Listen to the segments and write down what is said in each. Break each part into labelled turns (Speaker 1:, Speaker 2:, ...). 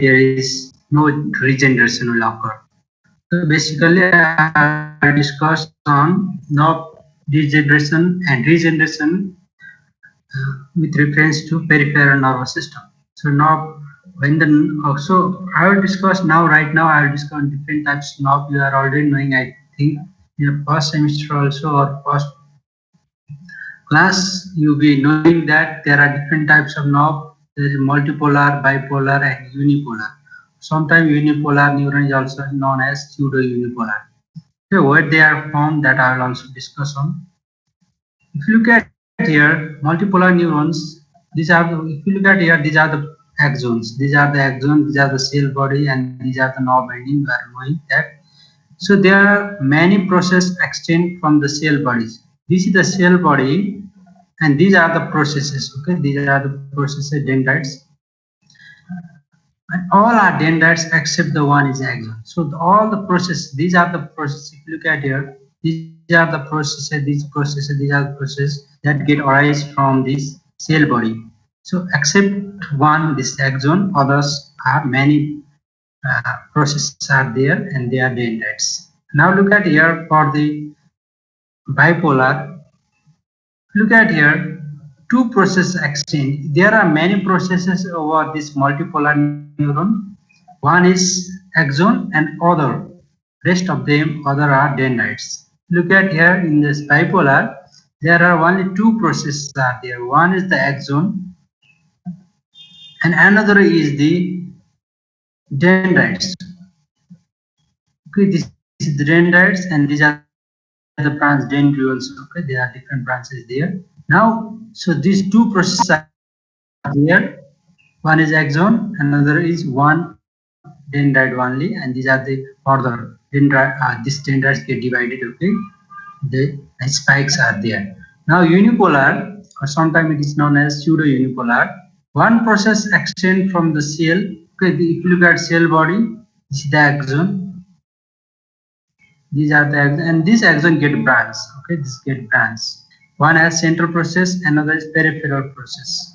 Speaker 1: there is no regeneration will occur. So basically, I discussed on knob degeneration and regeneration with reference to peripheral nervous system. So now, when the also I will discuss now. Right now, I will discuss different types of knob. You are already knowing, I think, in the first semester also or first class, you'll be knowing that there are different types of knob. There is multipolar, bipolar, and unipolar. Sometimes unipolar neuron is also known as pseudo-unipolar. Okay, what they are formed, that I will also discuss on. If you look at here, multipolar neurons, these are the, if you look at here, these are the axons. These are the axons, these are the cell body, and these are the knob ending. We are knowing that. So there are many processes extend from the cell bodies. This is the cell body, and these are the processes. Okay, these are the processes, dendrites. And all are dendrites except the one is axon. So all the process, these are the processes. If you look at here, these are the processes, these are the processes that get arise from this cell body. So except one, this axon, others are many processes are there and they are dendrites. Now look at here for the bipolar. Look at here, two processes extend. There are many processes over this multipolar neuron. One is axon and other. Rest of them other are dendrites. Look at here in this bipolar, there are only two processes are there. One is the axon and another is the dendrites. Okay, this is the dendrites and these are the branch dendrioles. Okay, there are different branches there. Now, so these two processes are there. One is axon, another is one dendrite only, and these are the further dendrite. These dendrites get divided. Okay, the spikes are there. Now, unipolar, or sometimes it is known as pseudo-unipolar. One process extends from the cell. Okay, if you look at cell body, this is the axon. These are the axon, and this axon get branch. Okay, this get branch. One has central process, another is peripheral process.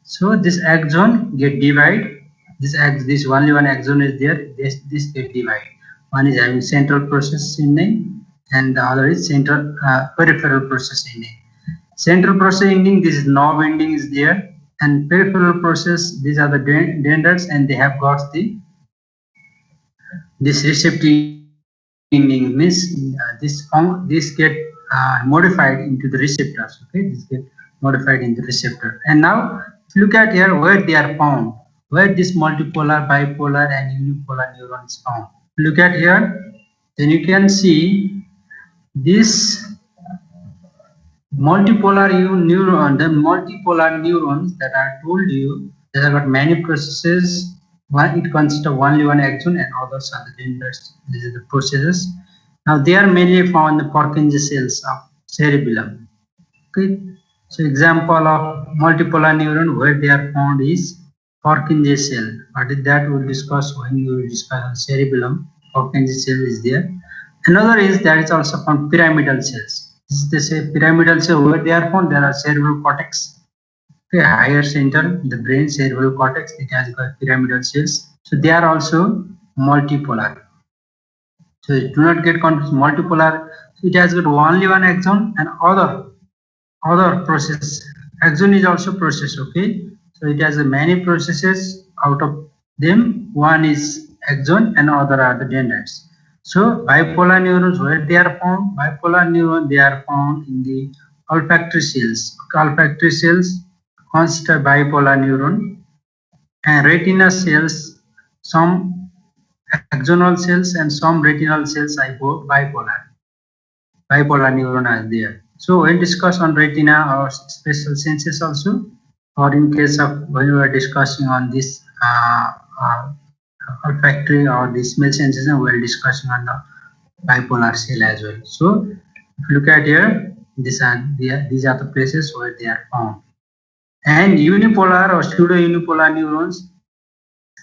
Speaker 1: So this axon get divide. This only one axon is there. This get divide. One is having central process in name, and the other is central peripheral process ending. Central process ending, this is knob ending is there, and peripheral process, these are the dendrites, and they have got the this receptive ending means this get modified into the receptors. Okay, this get modified into receptor. And now look at here where they are found, where this multipolar, bipolar, and unipolar neuron is found. Look at here, then you can see this multipolar neuron, the multipolar neurons that I told you, they have got many processes. One, it consists of only one axon and others are the dendrites. These are the processes. Now they are mainly found in the Purkinje cells of cerebellum. Okay, so example of multipolar neuron where they are found is Purkinje cell. What is that? We'll discuss when we will discuss on cerebellum. Purkinje cell is there. Another is that is also found pyramidal cells. This is the say pyramidal cell where they are found. There are cerebral cortex. Okay, higher center, the brain cerebral cortex, it has got pyramidal cells. So they are also multipolar. So do not get confused. Multipolar, it has got only one axon and other process. Axon is also process. Okay, so it has many processes. Out of them, one is axon and other are the dendrites. So bipolar neurons, where they are found? Bipolar neuron, they are found in the olfactory cells. Olfactory cells consist of bipolar neuron, and retina cells, some axonal cells and some retinal cells I hope bipolar neuron are there. So when discuss on retina or special senses also, or in case of when we are discussing on this olfactory or the smell sensation, we are discussing on the bipolar cell as well. So if you look at here, these are the places where they are found. And unipolar or pseudo-unipolar neurons,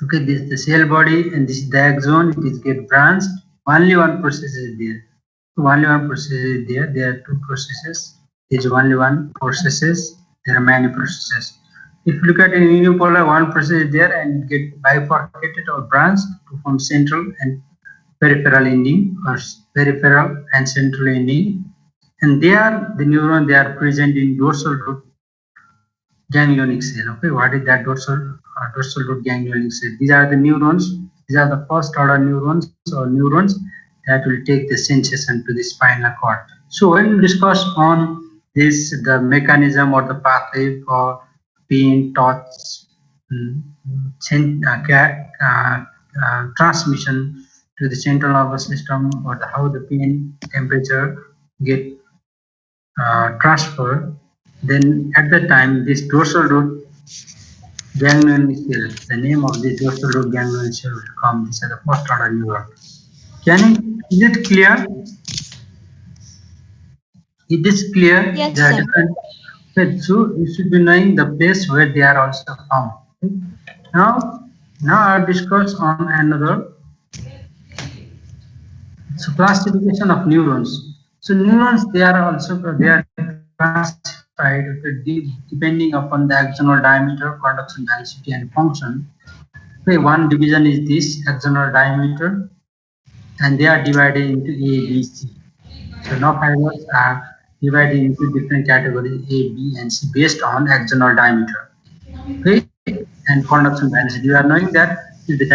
Speaker 1: okay, this is the cell body and this is the axon, it is get branched. Only one process is there. So only one process is there. There are two processes. There is only one processes. There are many processes. If you look at in unipolar, one process is there and get bifurcated or branched to form central and peripheral ending, or peripheral and central ending. And they are the neuron, they are present in dorsal root ganglionic cell. Okay, what is that dorsal root ganglionic cell? These are the neurons. These are the first order neurons or neurons that will take the sensation to the spinal cord. So when we discuss on this, the mechanism or the pathway for pain, touch, transmission to the central nervous system, or how the pain temperature get transferred, then at the time this dorsal root ganglion cell, the name of this dorsal root ganglion cell will come. This is the first order neuron. Is it clear? It is clear.
Speaker 2: Yes,
Speaker 1: There are
Speaker 2: sir.
Speaker 1: different. Okay, so you should be knowing the place where they are also found. Okay. Now I'll discuss on another. So classification of neurons. So neurons, they are classified, okay, depending upon the axonal diameter, conduction velocity, and function. Okay, one division is this axonal diameter, and they are divided into A, B, C. So now fibers are divided into different categories A, B, and C based on axonal diameter. Okay, and conduction velocity. You are knowing that if the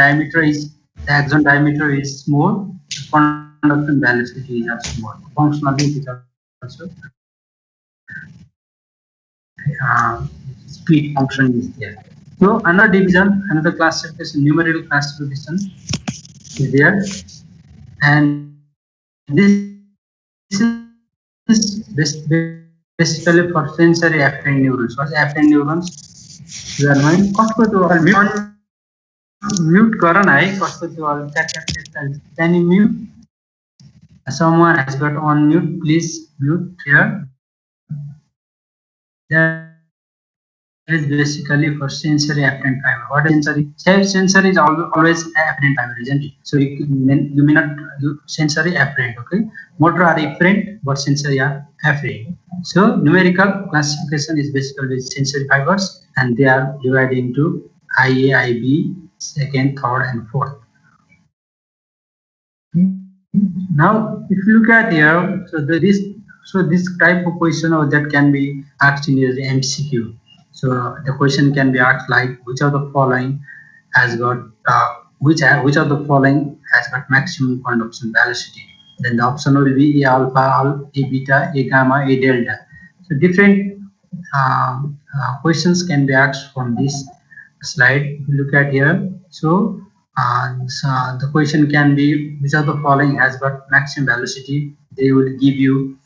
Speaker 1: axon diameter is small, the conduction velocity is also small. Functionally, it is also speed function is there. So another division, another classification, numerical classification is there, and this is basically for sensory afferent neurons. What is afferent neurons? You are knowing. Mute करण है कस्तो त्यो can you mute? Someone has got on mute, please mute here. That is basically for sensory afferent fiber. What is sensory? Sensory is always afferent fiber, isn't it? So you may not do sensory afferent, okay? Motor are efferent, but sensory are afferent. So numerical classification is basically sensory fibers, and they are divided into IA, IB, second, third, and fourth. Now, if you look at here, so this type of question or that can be asked in the MCQ. So the question can be asked like, which of the following has got which of the following has got maximum conduction velocity? Then the option will be A alpha, A beta, A gamma, A delta. So different questions can be asked from this slide. If you look at here, so the question can be which of the following has got maximum velocity. They will give you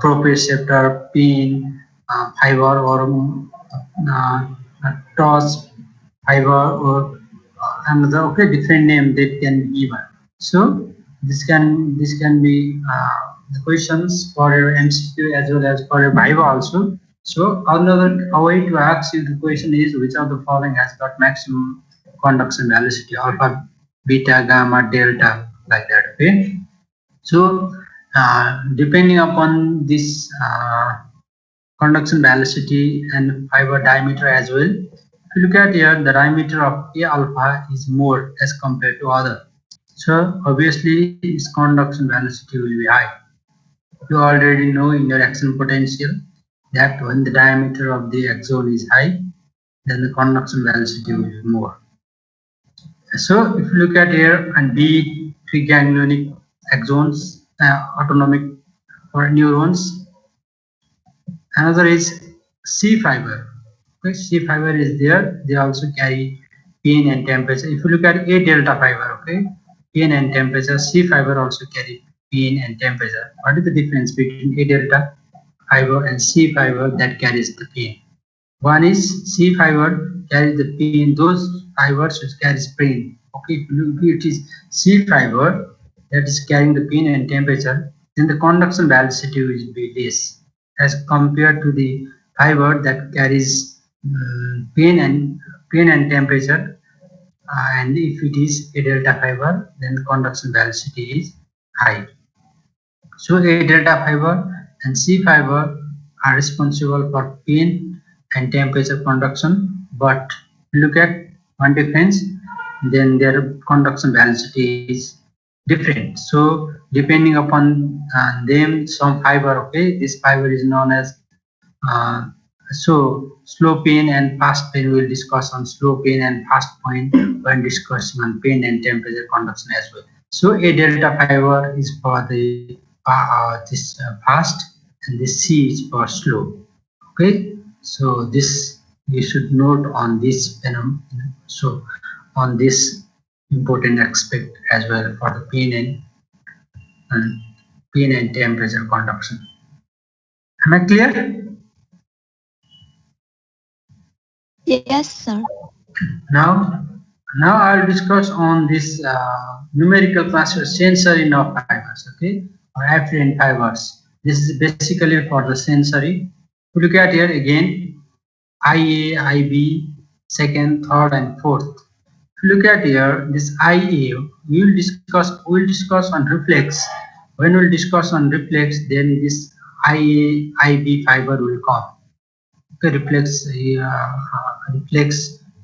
Speaker 1: proprioceptor, pin, fiber, or toss fiber, or another different name that can be given. So this can be the questions for your MCQ as well as for your Viva also. So another way to ask you the question is which of the following has got maximum conduction velocity: alpha, beta, gamma, delta, like that. Okay. So depending upon this conduction velocity and fiber diameter as well. If you look at here, the diameter of A alpha is more as compared to other. So obviously its conduction velocity will be high. You already know in your action potential that when the diameter of the axon is high, then the conduction velocity will be more. So if you look at here and B preganglionic axons, autonomic or neurons. Another is C fiber. Okay, C fiber is there. They also carry pain and temperature. If you look at A delta fiber, okay, pain and temperature. C fiber also carry pain and temperature. What is the difference between A delta fiber and C fiber that carries the pain? One is C fiber carries the pain. Those fibers which carries pain. Okay, if it is C fiber that is carrying the pain and temperature, then the conduction velocity will be less as compared to the fiber that carries pain and temperature. And if it is a delta fiber, then the conduction velocity is high. So A delta fiber and C fiber are responsible for pain and temperature conduction, but look at one difference, then their conduction velocity is different. So depending upon them, some fiber, okay, this fiber is known as uh, so slow pain and fast pain. We'll discuss on slow pain and fast pain when discussing on pain and temperature conduction as well. So a delta fiber is for the this fast, and this C is for slow. Okay, so this you should note on this phenomenon. So on this important aspect as well for the and pain and temperature conduction. Am I clear?
Speaker 2: Yes, sir.
Speaker 1: Now, now I'll discuss on this numerical classification sensory nerve fibers, okay, or afferent fibers. This is basically for the sensory. If you look at here again, IA, IB, second, third, and fourth. If you look at here, this IA, we'll discuss on reflex. When we'll discuss on reflex, then this IA, IB fiber will come. Okay, reflex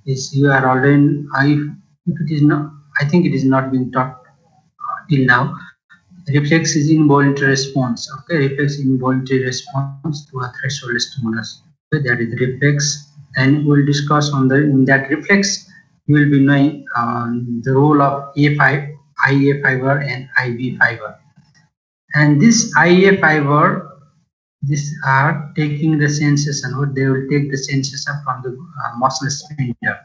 Speaker 1: is you are already if it is not, I think it is not being taught till now. Reflex is involuntary response. Okay, reflex is involuntary response to a threshold stimulus. Okay, that is reflex, and we'll discuss on the in that reflex. You will be knowing the role of A5, IA fiber and IB fiber. And this IA fiber, these are taking the sensation, or they will take the sensation from the muscle sphincter,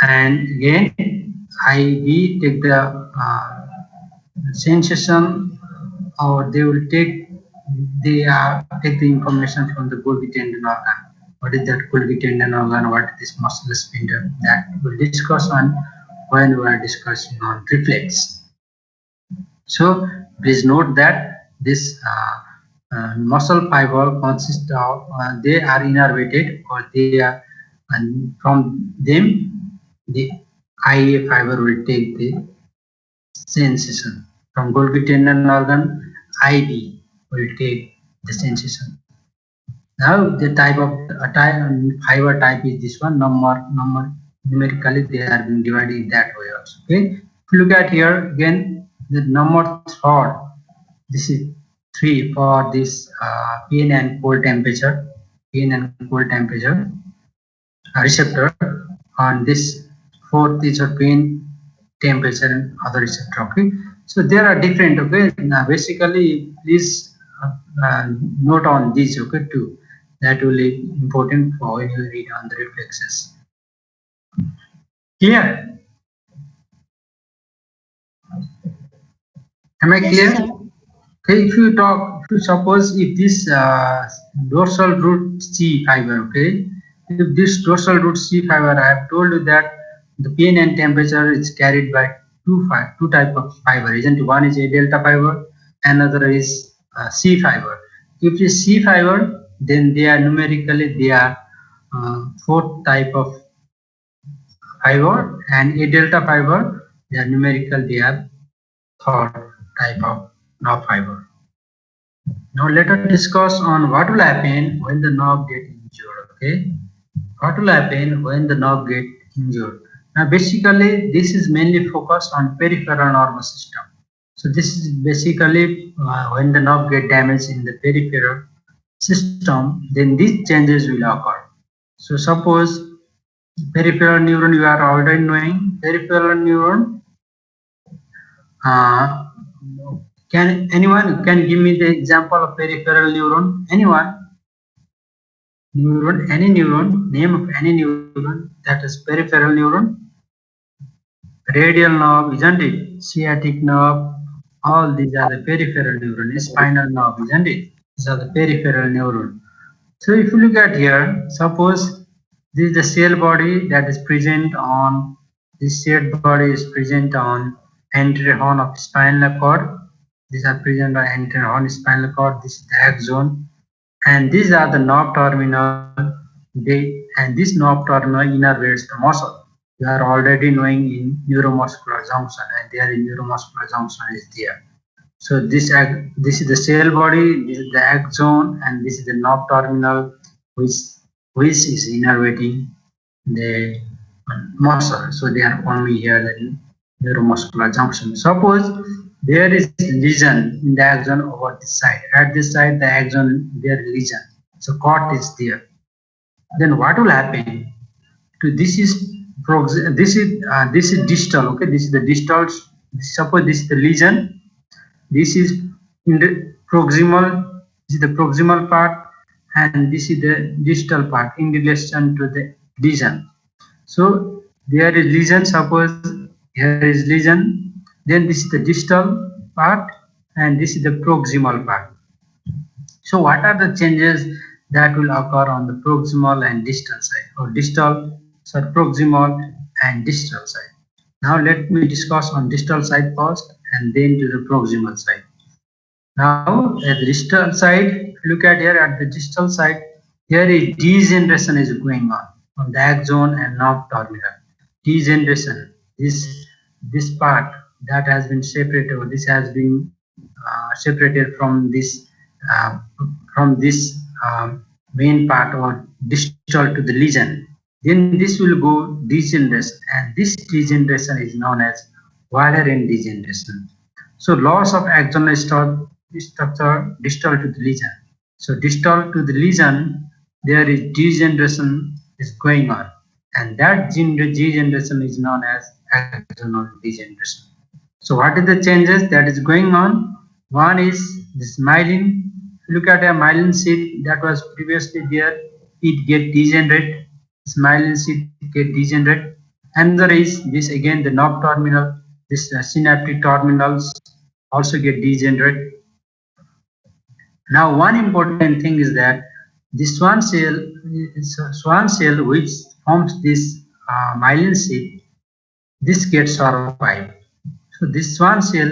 Speaker 1: and again IB take the sensation, or they will take the information from the Golgi tendon organ. What is that Golgi tendon organ? What is this muscle sphincter? That we'll discuss on when we are discussing on reflex. So please note that this muscle fiber consists of they are innervated, or they are, and from them the IA fiber will take the sensation. From Golgi tendon organ, IB will take the sensation. Now the type of fiber type is this one. Numerically they are being divided in that way also. Okay. If you look at here again, the number third. This is 3 for this pain and cold temperature. Pain and cold temperature receptor. On this fourth is a pain, temperature, and other receptor. Okay, so there are different. Okay, now basically please note on these. Okay, too. That will be important for when you read on the reflexes. Clear? Am I
Speaker 2: Yes,
Speaker 1: clear?
Speaker 2: sir.
Speaker 1: Okay, if you suppose if this dorsal root C fiber, okay, if this dorsal root C fiber, I have told you that the pain and temperature is carried by two type of fiber, isn't it? One is A delta fiber, another is C fiber. If it is C fiber, then they are numerically they are fourth type of fiber, and A delta fiber, they are numerical they are third type of nerve fiber. Now let us discuss on what will happen when the nerve get injured. Okay, what will happen when the nerve get injured? Now basically this is mainly focused on peripheral nervous system. So this is basically when the nerve get damaged in the peripheral system, then these changes will occur. So suppose peripheral neuron, you are already knowing peripheral neuron. Uh, can anyone can give me the example of peripheral neuron? Anyone? Neuron, any neuron, name of any neuron that is peripheral neuron. Radial nerve, isn't it? Sciatic nerve, all these are the peripheral neuron. Spinal nerve, isn't it? These are the peripheral neuron. So if you look at here, suppose this is the cell body that is present on this cell body is present on anterior horn of spinal cord. These are present on anterior horn spinal cord. This is the axon, and these are the nerve terminal. And this nerve terminal innervates the muscle. You are already knowing in neuromuscular junction, and there in neuromuscular junction is there. So this is the cell body, this is the axon, and this is the nerve terminal, which which is innervating the muscle. So they are forming here the neuromuscular junction. Suppose there is lesion in the axon over this side. At this side, the axon there is lesion. So cord is there. Then what will happen? To this is distal. Okay, this is the distal. Suppose this is the lesion. This is in the proximal. This is the proximal part, and this is the distal part in relation to the lesion. So there is lesion. Suppose here is lesion. Then this is the distal part, and this is the proximal part. So what are the changes that will occur on the proximal and distal side, or proximal and distal side? Now let me discuss on distal side first and then to the proximal side. Now at the distal side, look at here at the distal side, here is degeneration is going on the axon and nerve terminal. Degeneration, this part that has been separated, or this has been separated uh, from this main part or distal to the lesion. Then this will go degeneration, and this degeneration is known as Wallerian degeneration. So loss of axonal structure distal to the lesion. So distal to the lesion, there is degeneration is going on, and that degeneration is known as axonal degeneration. So what is the changes that is going on? One is this myelin. Look at a myelin sheath that was previously there, it get degenerate. This myelin sheath get degenerate. Another is this again the nerve terminal, this synaptic terminals also get degenerate. Now one important thing is that the swan cell which forms this myelin sheath, this gets survived. So this swan cell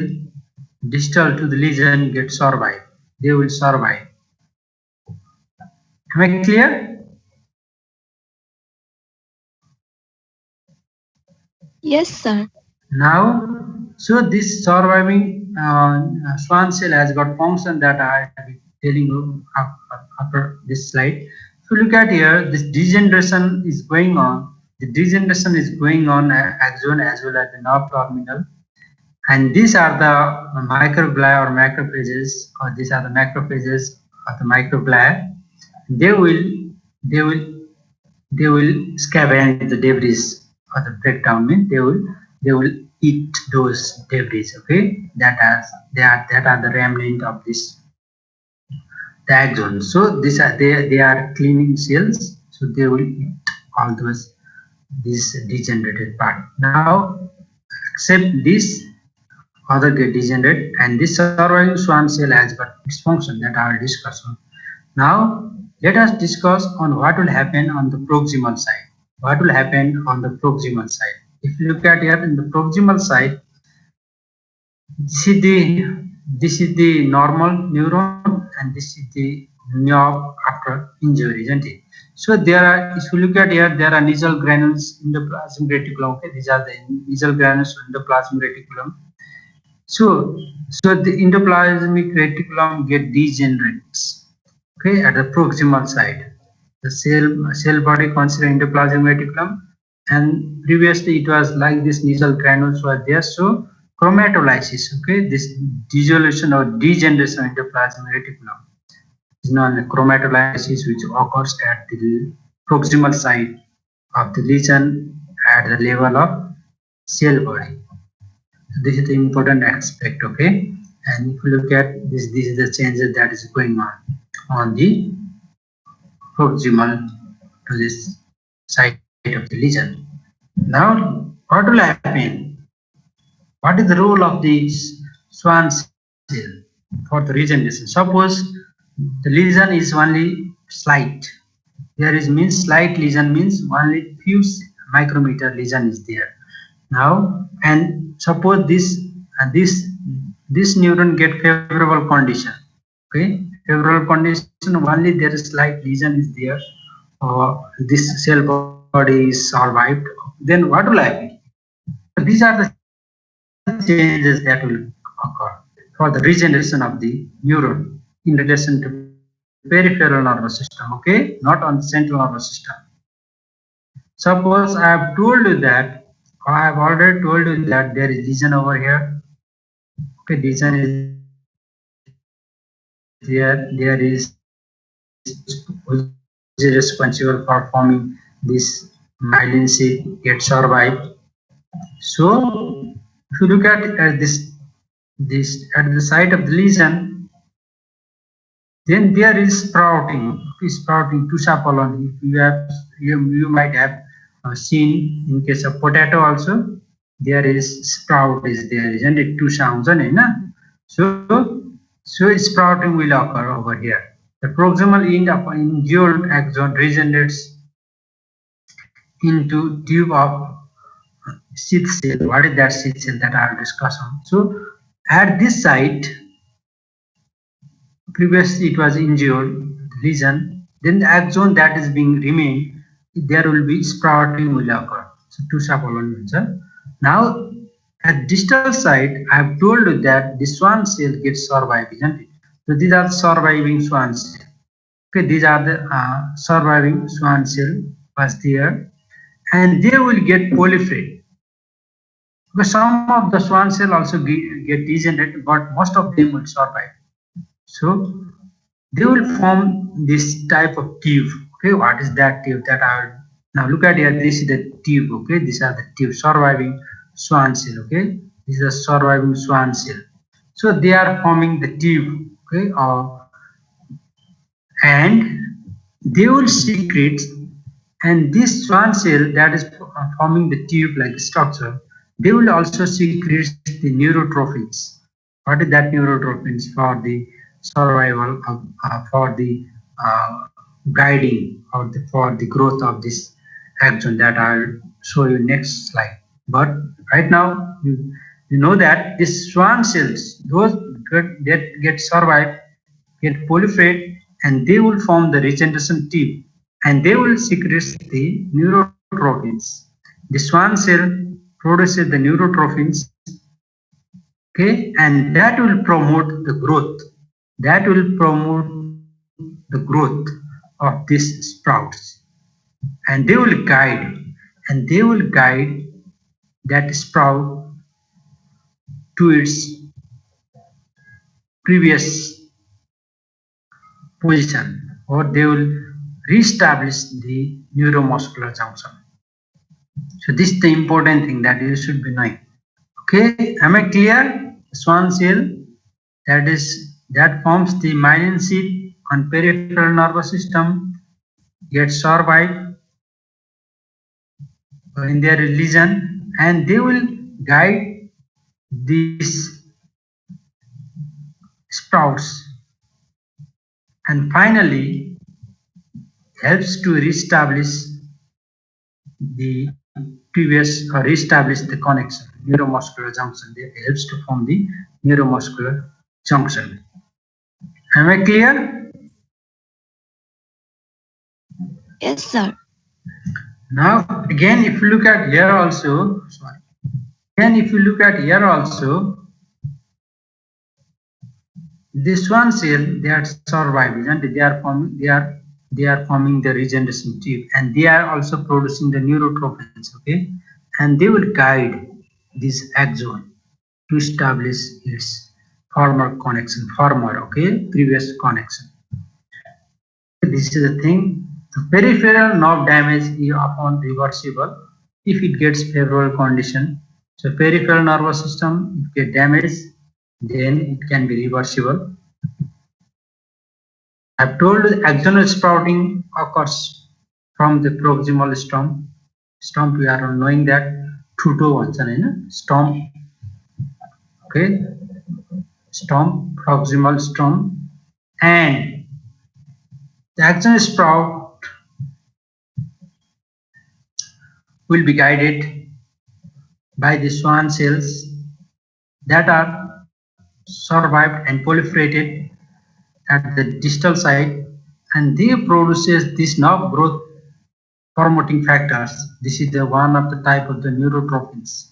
Speaker 1: distal to the lesion gets survived. They will survive. Am I clear?
Speaker 2: Yes, sir.
Speaker 1: Now, so this surviving swan cell has got function that I will be telling you after this slide. So look at here, this degeneration is going on. The degeneration is going on axon as well as the nerve terminal. And these are the microglia or macrophages, or these are the macrophages of the microglia. They will scavenge the debris or the breakdown. Means they will eat those debris. Okay, that are the remnant of this the axon. So these are they are cleaning cells. So they will eat all those this degenerated part. Now, except this other get degenerate, and this surviving swan cell has got its function that I will discuss on. Now let us discuss on what will happen on the proximal side. What will happen on the proximal side? If you look at here in the proximal side, this is the normal neuron, and this is the nerve after injury, isn't it? So there are, if you look at here, there are nasal granules in the plasmic reticulum. Okay, these are the nasal granules in the plasmic reticulum. So the endoplasmic reticulum get degenerates. Okay, at the proximal side, the cell body consider endoplasmic reticulum, and previously it was like this nasal granules were there. So chromatolysis, okay, this dissolution or degeneration of endoplasmic reticulum is known as chromatolysis, which occurs at the proximal side of the lesion at the level of cell body. This is the important aspect. Okay, and if you look at this is the changes that is going on the proximal to this site of the lesion. Now what will happen? What is the role of the swan cell for the regeneration? Suppose the lesion is only slight. There is means slight lesion means only few micrometer lesion is there. Now, and suppose this neuron get favorable condition. Okay, favorable condition, only there is slight lesion is there, or this cell body is survived. Then what will happen? These are the changes that will occur for the regeneration of the neuron in relation to peripheral nervous system, okay, not on the central nervous system. Suppose I have told you that, or I have already told you that there is lesion over here. Okay, lesion is there. There is which is responsible for forming this myelin sheath get survived. So if you look at this at the site of the lesion, then there is sprouting. Sprouting tusa pollen. If you have you might have seen in case of potato also there is sprout is there, isn't it? Tusa हुन्छ नि हैन? So sprouting will occur over here. The proximal end of an injured axon regenerates into tube of sheath cell. What is that sheath cell that I will discuss on? So at this site, previously it was injured lesion, then the axon that is being remain, there will be sprouting will occur. So tusa pollen हुन्छ. Now at distal side, I have told you that the Schwann cell gets survived, isn't it? So these are surviving Schwann cell. Okay, these are the surviving Schwann cell was there, and they will get proliferate. Because some of the Schwann cell also get degenerated, but most of them will survive. So they will form this type of tube. Okay, what is that tube that I will now look at here? This is the tube. Okay, these are the tube surviving Schwann cell. Okay, this is a surviving Schwann cell. So they are forming the tube. Okay, and they will secrete, and this Schwann cell that is forming the tube-like structure, they will also secrete the neurotrophins. What is that neurotrophins? For the survival of, for the guiding or for the growth of this axon that I'll show you next slide. But right now you know that these Schwann cells, those that get survive, get proliferate, and they will form the regeneration tube, and they will secrete the neurotrophins. The Schwann cell produces the neurotrophins, okay, and that will promote the growth. That will promote the growth of these sprouts, and they will guide, that sprout to its previous position, or they will reestablish the neuromuscular junction. So this is the important thing that you should be knowing. Okay, am I clear? Schwann cell that forms the myelin sheath on peripheral nervous system gets survived in their lesion, and they will guide these sprouts, and finally helps to reestablish the previous or reestablish the connection, neuromuscular junction. It helps to form the neuromuscular junction. Am I clear?
Speaker 2: Yes, sir.
Speaker 1: Now again, if you look at here also, this Schwann cell, they are surviving, and they are forming the regeneration tube, and they are also producing the neurotrophins. Okay, and they will guide this axon to establish its previous connection. This is the thing. The peripheral nerve damage is often reversible if it gets favorable condition. So peripheral nervous system, if get damaged, then it can be reversible. I've told you the axonal sprouting occurs from the proximal stump. Stump, we are knowing that Truto once and stump. Okay, stump, proximal stump, and the axonal sprout will be guided by the Schwann cells that are survived and proliferated at the distal side, and they produces this nerve growth promoting factors. This is the one of the type of the neurotrophins.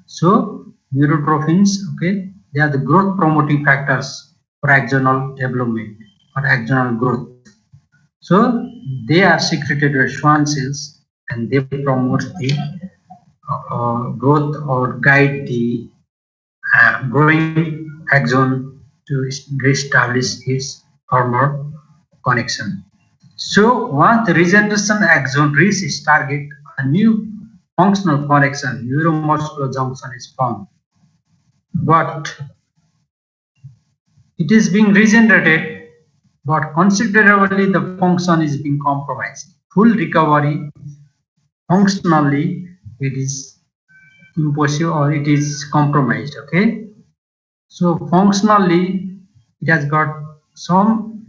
Speaker 1: So neurotrophins, okay, they are the growth promoting factors for axonal development or axonal growth. So they are secreted by Schwann cells and they promote the growth or guide the growing axon to reestablish its former connection. So once the regeneration axon reaches its target, a new functional connection, neuromuscular junction is formed. But it is being regenerated, but considerably the function is being compromised. Full recovery functionally it is impossible or it is compromised. Okay, so functionally it has got some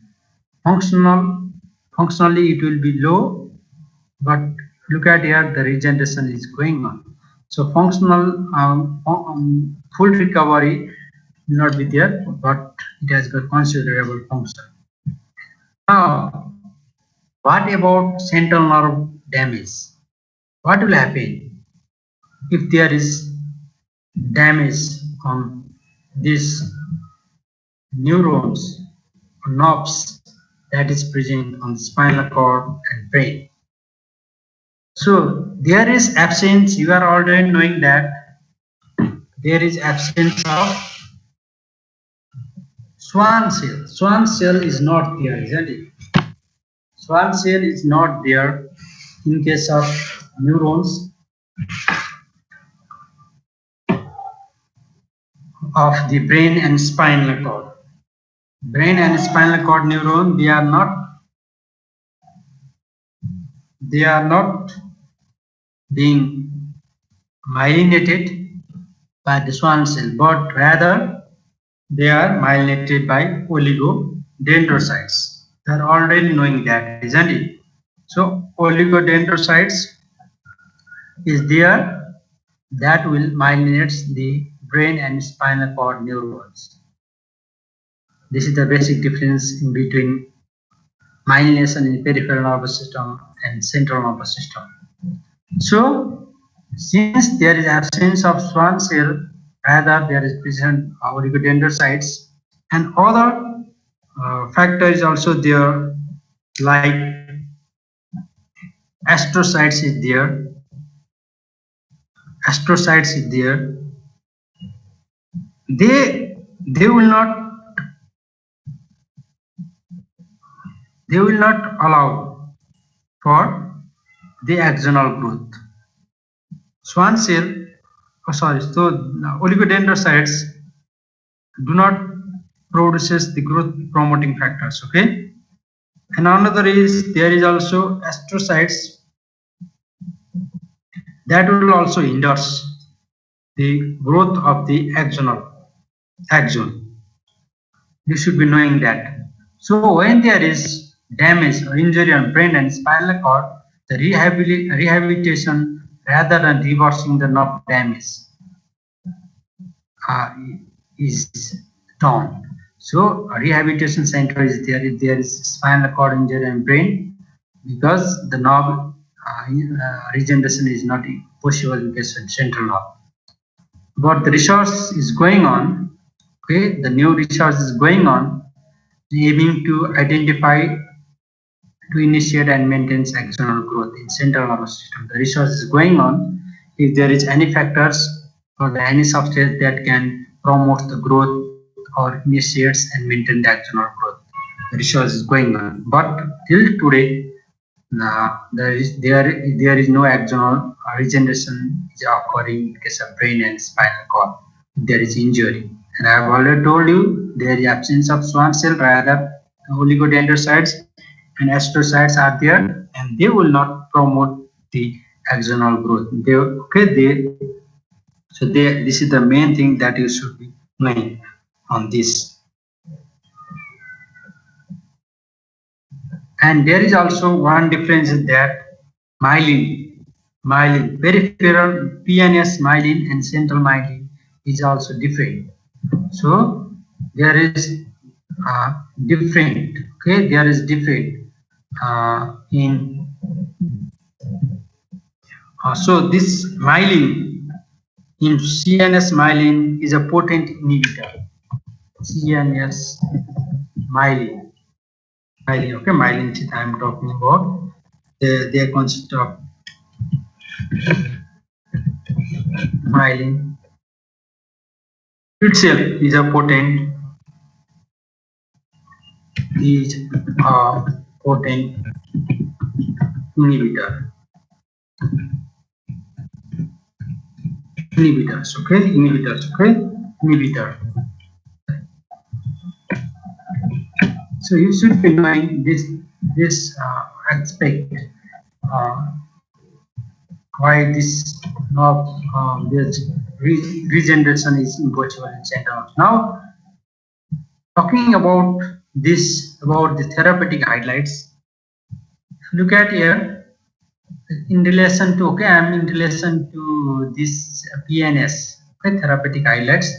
Speaker 1: functionally it will be low, but look at here the regeneration is going on. So functional full recovery will not be there, but it has got considerable function. Now, what about central nerve damage? What will happen if there is damage on these neurons or nerves that is present on the spinal cord and brain? So there is absence, you are already knowing that there is absence of Schwann cell. Schwann cell is not there, isn't it? Schwann cell is not there in case of neurons of the brain and spinal cord. Brain and spinal cord neuron, they are not being myelinated by the Schwann cell, but rather they are myelinated by oligodendrocytes. You are already knowing that, isn't it? So oligodendrocytes is there that will myelinate the brain and spinal cord neurons. This is the basic difference in between myelination in peripheral nervous system and central nervous system. So, since there is absence of Schwann cell, rather there is present oligodendrocytes and other factor is also there, like astrocytes is there. Astrocytes is there. They will not allow for the axonal growth. Schwann cell, so oligodendrocytes do not produces the growth promoting factors. Okay, and another is there is also astrocytes that will also endorse the growth of the axon. You should be knowing that. So when there is damage or injury on brain and spinal cord, the rehabilitation rather than reversing the nerve damage is done. So a rehabilitation center is there if there is spinal cord injury and brain, because the nerve regeneration is not possible in case of central nerve. But the research is going on. Okay, the new research is going on, aiming to identify, to initiate and maintain axonal growth in central nervous system. The research is going on if there is any factors or any substance that can promote the growth or initiates and maintain the axonal growth. The research is going on, but till today, there is no axonal regeneration is occurring in case of brain and spinal cord. There is injury, and I have already told you there is absence of Schwann cell, rather oligodendrocytes and astrocytes are there, and they will not promote the axonal growth. This is the main thing that you should be knowing on this. And there is also one difference is that myelin, peripheral PNS myelin and central myelin is also different. So there is different. Okay, there is different in. So this myelin in CNS myelin is a potent inhibitor. CNS myelin. myelin. Okay, myelin sheath I am talking about. They consist of myelin itself is a potent is a potent inhibitor. Inhibitor. So you should be knowing this aspect, uh, why this knob, this regeneration is impossible in central. Now talking about the therapeutic highlights. Look at here in relation to, okay, I'm in relation to this PNS, okay, therapeutic highlights.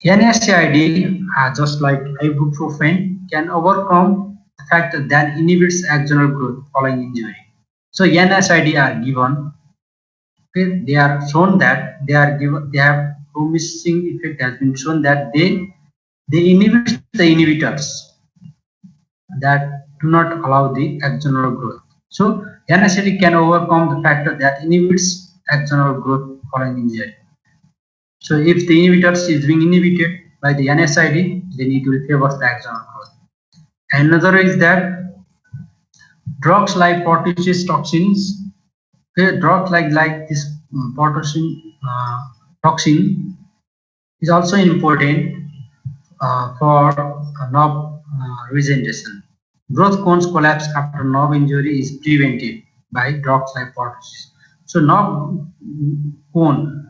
Speaker 1: NSAID, just like ibuprofen, can overcome the fact that inhibits axonal growth following injury. So NSAID are given. Okay, they are shown that they are given. They have promising effect has been shown that they inhibit the inhibitors that do not allow the axonal growth. So NSAID can overcome the factor that inhibits axonal growth following injury. So if the inhibitors is being inhibited by the NSAID, then it will favor the axonal growth. Another is that drugs like pertussis toxins, okay, drugs like this pertussis toxin is also important for nerve regeneration. Growth cones collapse after nerve injury is prevented by drugs like pertussis. So nerve cone,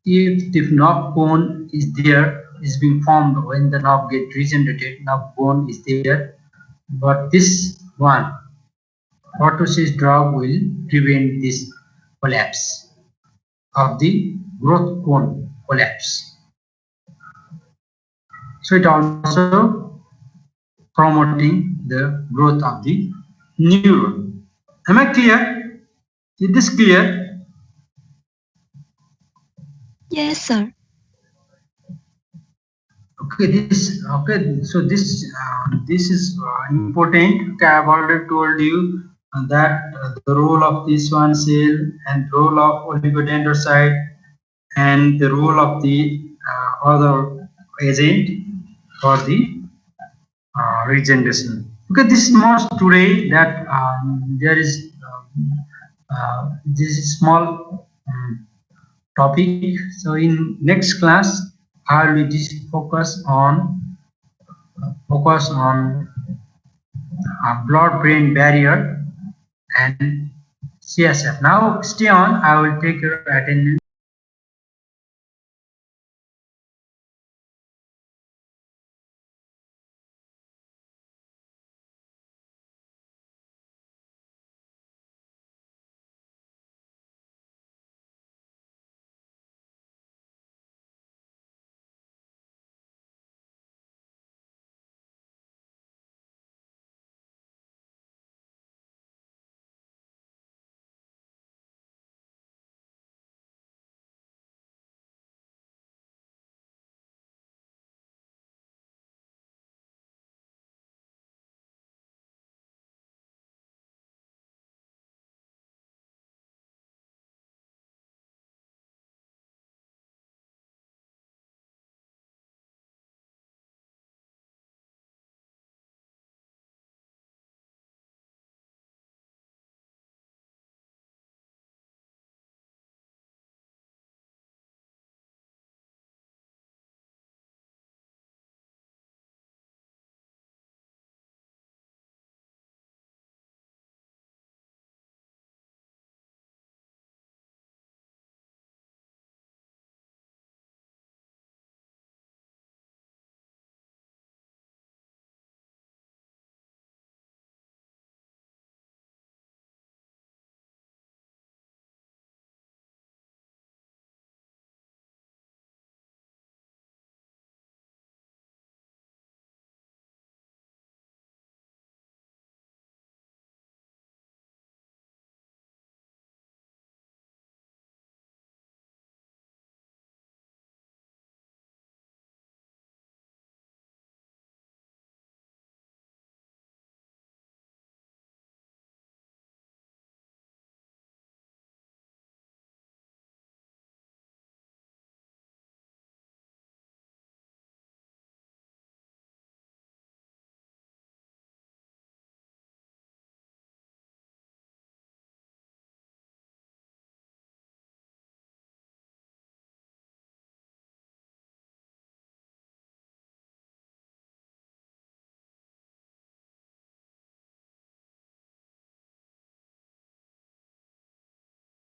Speaker 1: if the nerve cone is there, is being formed when the nerve get regenerated, nerve bone is there, but this one pertussis drug will prevent this collapse of the growth cone collapse. So it also promoting the growth of the neuron. Am I clear? Is this clear?
Speaker 2: Yes, sir.
Speaker 1: Okay. So this is important. Okay, I've already told you that the role of this one cell and role of oligodendrocyte and the role of the other agent for the regeneration. Okay, this is most today that there is this is small topic. So in next class, I will just focus on blood-brain barrier and CSF. Now stay on. I will take your attendance.